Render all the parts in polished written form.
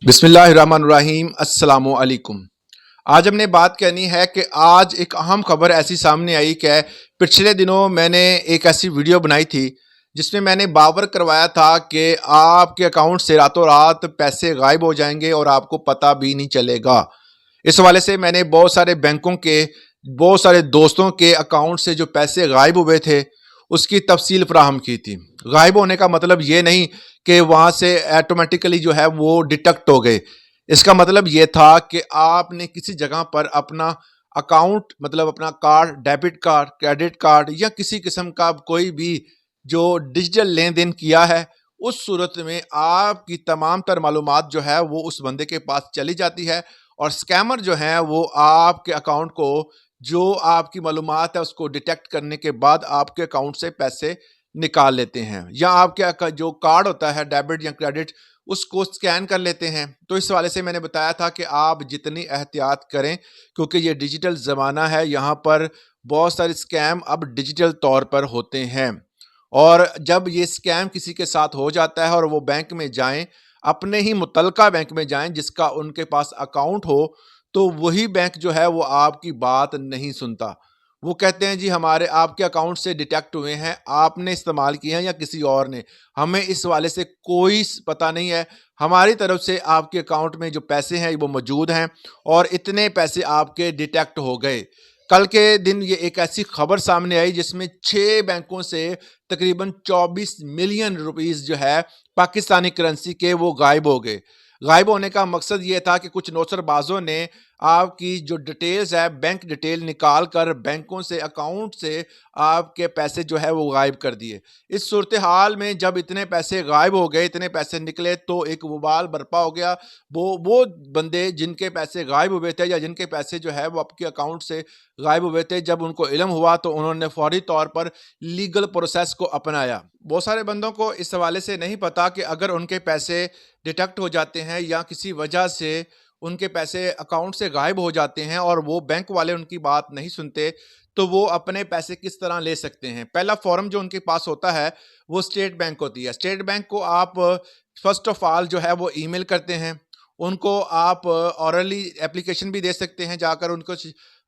बिस्मिल्लाहिर्रहमानिर्रहीम अस्सलामु अलैकुम। आज हमने बात करनी है कि आज एक अहम खबर ऐसी सामने आई कि पिछले दिनों मैंने एक ऐसी वीडियो बनाई थी जिसमें मैंने बावर करवाया था कि आपके अकाउंट से रातों रात पैसे गायब हो जाएंगे और आपको पता भी नहीं चलेगा। इस हवाले से मैंने बहुत सारे बैंकों के, बहुत सारे दोस्तों के अकाउंट से जो पैसे गायब हुए थे उसकी तफसील फराहम की थी। गायब होने का मतलब ये नहीं कि वहाँ से ऑटोमेटिकली जो है वो डिटेक्ट हो गए। इसका मतलब ये था कि आपने किसी जगह पर अपना अकाउंट, मतलब अपना card, debit card, credit card या किसी किस्म का कोई भी जो डिजिटल लेन देन किया है, उस सूरत में आपकी तमाम तर मालूमात जो है वो उस बंदे के पास चली जाती है और स्कैमर जो है वो आपके अकाउंट को, जो आपकी मालूमात है उसको डिटेक्ट करने के बाद आपके अकाउंट से पैसे निकाल लेते हैं, या आपके जो कार्ड होता है डेबिट या क्रेडिट उसको स्कैन कर लेते हैं। तो इस वाले से मैंने बताया था कि आप जितनी एहतियात करें, क्योंकि ये डिजिटल ज़माना है, यहाँ पर बहुत सारे स्कैम अब डिजिटल तौर पर होते हैं। और जब ये स्कैम किसी के साथ हो जाता है और वो बैंक में जाएं, अपने ही मुतलका बैंक में जाएं जिसका उनके पास अकाउंट हो, तो वही बैंक जो है वो आपकी बात नहीं सुनता। वो कहते हैं जी हमारे आपके अकाउंट से डिटेक्ट हुए हैं, आपने इस्तेमाल किए हैं या किसी और ने, हमें इस वाले से कोई पता नहीं है। हमारी तरफ से आपके अकाउंट में जो पैसे हैं वो मौजूद हैं और इतने पैसे आपके डिटेक्ट हो गए। कल के दिन ये एक ऐसी खबर सामने आई जिसमें 6 बैंकों से तकरीबन 24 मिलियन रुपीस जो है पाकिस्तानी करेंसी के वो गायब हो गए। गायब होने का मकसद ये था कि कुछ नौसरबाजों ने आपकी जो डिटेल्स है, बैंक डिटेल निकाल कर बैंकों से, अकाउंट से आपके पैसे जो है वो गायब कर दिए। इस सूरत हाल में जब इतने पैसे गायब हो गए, इतने पैसे निकले, तो एक वबाल बर्पा हो गया। वो बंदे जिनके पैसे गायब हुए थे या जिनके पैसे जो है वो आपके अकाउंट से गायब हुए थे, जब उनको इल्म हुआ तो उन्होंने फौरी तौर पर लीगल प्रोसेस को अपनाया। बहुत सारे बंदों को इस हवाले से नहीं पता कि अगर उनके पैसे डिटेक्ट हो जाते हैं या किसी वजह से उनके पैसे अकाउंट से गायब हो जाते हैं और वो बैंक वाले उनकी बात नहीं सुनते, तो वो अपने पैसे किस तरह ले सकते हैं। पहला फॉर्म जो उनके पास होता है वो स्टेट बैंक होती है। स्टेट बैंक को आप फर्स्ट ऑफ ऑल जो है वो ईमेल करते हैं, उनको आप ऑरली एप्लीकेशन भी दे सकते हैं, जाकर उनको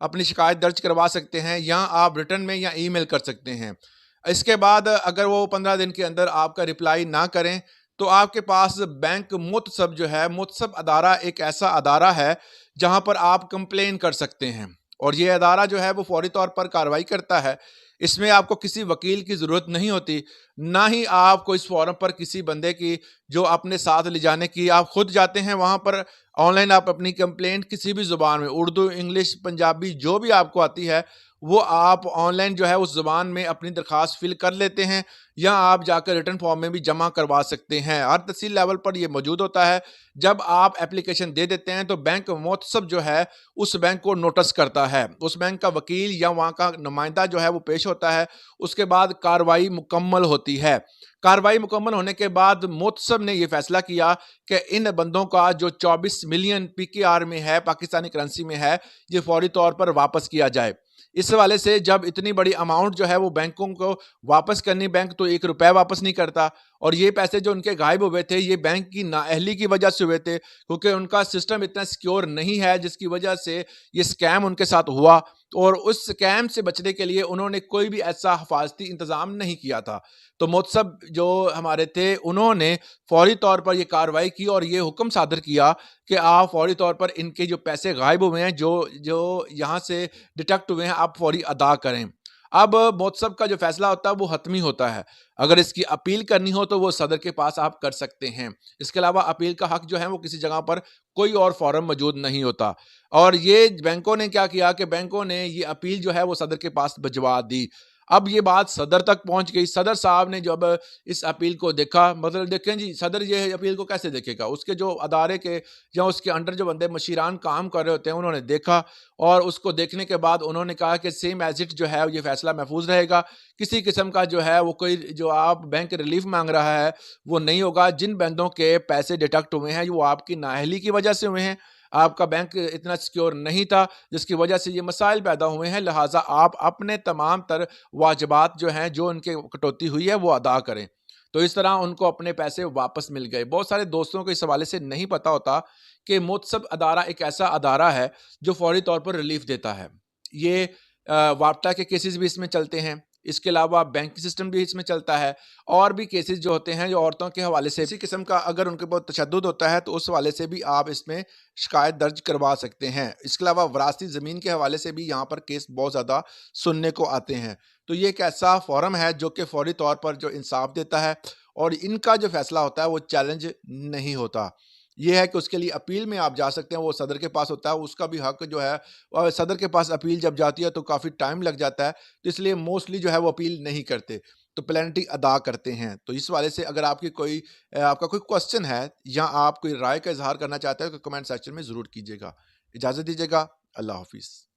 अपनी शिकायत दर्ज करवा सकते हैं, या आप रिटर्न में या ईमेल कर सकते हैं। इसके बाद अगर वो 15 दिन के अंदर आपका रिप्लाई ना करें, तो आपके पास बैंक मुतसब जो है, मुतसब अदारा एक ऐसा अदारा है जहां पर आप कंप्लेन कर सकते हैं और ये अदारा जो है वो फौरी तौर पर कार्रवाई करता है। इसमें आपको किसी वकील की ज़रूरत नहीं होती, ना ही आपको इस फॉर्म पर किसी बंदे की जो अपने साथ ले जाने की, आप खुद जाते हैं वहाँ पर। ऑनलाइन आप अपनी कंप्लेंट किसी भी ज़ुबान में, उर्दू, इंग्लिश, पंजाबी, जो भी आपको आती है, वो आप ऑनलाइन जो है उस ज़ुबान में अपनी दरख्वास्त फिल कर लेते हैं, या आप जाकर रिटर्न फॉर्म में भी जमा करवा सकते हैं। हर तहसील लेवल पर ये मौजूद होता है। जब आप एप्लीकेशन दे देते हैं तो बैंक मुतसब जो है उस बैंक को नोटिस करता है, उस बैंक का वकील या वहाँ का नुमाइंदा जो है वो पेश होता है। उसके बाद कार्रवाई मुकम्मल होती है। कार्रवाई मुकम्मल होने के बाद मुतसब ने ये फैसला किया कि इन बंदों का जो 24 मिलियन पीकेआर में है, पाकिस्तानी करेंसी में है, ये फौरी तौर पर वापस किया जाए। इस हवाले से जब इतनी बड़ी अमाउंट जो है वो बैंकों को वापस करनी, बैंक तो 1 रुपया वापस नहीं करता, और ये पैसे जो उनके गायब हुए थे ये बैंक की नाअहली की वजह से हुए थे, क्योंकि उनका सिस्टम इतना सिक्योर नहीं है, जिसकी वजह से ये स्कैम उनके साथ हुआ। और उस स्कैम से बचने के लिए उन्होंने कोई भी ऐसा हिफाजती इंतजाम नहीं किया था। तो मुतसब जो हमारे थे उन्होंने फौरी तौर पर ये कार्रवाई की और ये हुक्म सादर किया कि आप फौरी तौर पर इनके जो पैसे गायब हुए हैं, जो जो यहाँ से डिटेक्ट हुए हैं, आप फौरी अदा करें। अब मुतसब का जो फैसला होता है वो हतमी होता है। अगर इसकी अपील करनी हो तो वो सदर के पास आप कर सकते हैं। इसके अलावा अपील का हक जो है वो किसी जगह पर कोई और फोरम मौजूद नहीं होता। और ये बैंकों ने क्या किया कि बैंकों ने ये अपील जो है वो सदर के पास भिजवा दी। अब ये बात सदर तक पहुंच गई। सदर साहब ने जब इस अपील को देखा, मतलब देखें जी, सदर ये अपील को कैसे देखेगा, उसके जो अदारे के या उसके अंडर जो बंदे मशीरान काम कर रहे होते हैं उन्होंने देखा, और उसको देखने के बाद उन्होंने कहा कि सेम एज इट जो है ये फैसला महफूज रहेगा। किसी किस्म का जो है वो कोई जो आप बैंक रिलीफ मांग रहा है वो नहीं होगा। जिन बंदों के पैसे डिटेक्ट हुए हैं वो आपकी नाअहली की वजह से हुए हैं, आपका बैंक इतना सिक्योर नहीं था जिसकी वजह से ये मसाइल पैदा हुए हैं, लिहाजा आप अपने तमाम तर वाजिबात जो हैं, जो उनके कटौती हुई है, वो अदा करें। तो इस तरह उनको अपने पैसे वापस मिल गए। बहुत सारे दोस्तों को इस हवाले से नहीं पता होता कि मुहतसब अदारा एक ऐसा अदारा है जो फौरी तौर पर रिलीफ देता है। ये वार्ता के केसेस भी इसमें चलते हैं। इसके अलावा बैंकिंग सिस्टम भी इसमें चलता है, और भी केसेस जो होते हैं जो औरतों के हवाले से इसी किस्म का अगर उनके ऊपर तशद्दुद होता है तो उस हवाले से भी आप इसमें शिकायत दर्ज करवा सकते हैं। इसके अलावा वरासती ज़मीन के हवाले से भी यहाँ पर केस बहुत ज़्यादा सुनने को आते हैं। तो ये एक ऐसा फ़ोरम है जो कि फ़ौरी तौर पर जो इंसाफ देता है, और इनका जो फ़ैसला होता है वो चैलेंज नहीं होता। ये है कि उसके लिए अपील में आप जा सकते हैं, वो सदर के पास होता है, उसका भी हक जो है सदर के पास अपील जब जाती है तो काफ़ी टाइम लग जाता है, तो इसलिए मोस्टली जो है वो अपील नहीं करते, तो पेनल्टी अदा करते हैं। तो इस वाले से अगर आपकी कोई आपका कोई क्वेश्चन है या आप कोई राय का इज़हार करना चाहते हैं तो कमेंट सेक्शन में ज़रूर कीजिएगा। इजाज़त दीजिएगा। अल्लाह हाफ़िज़।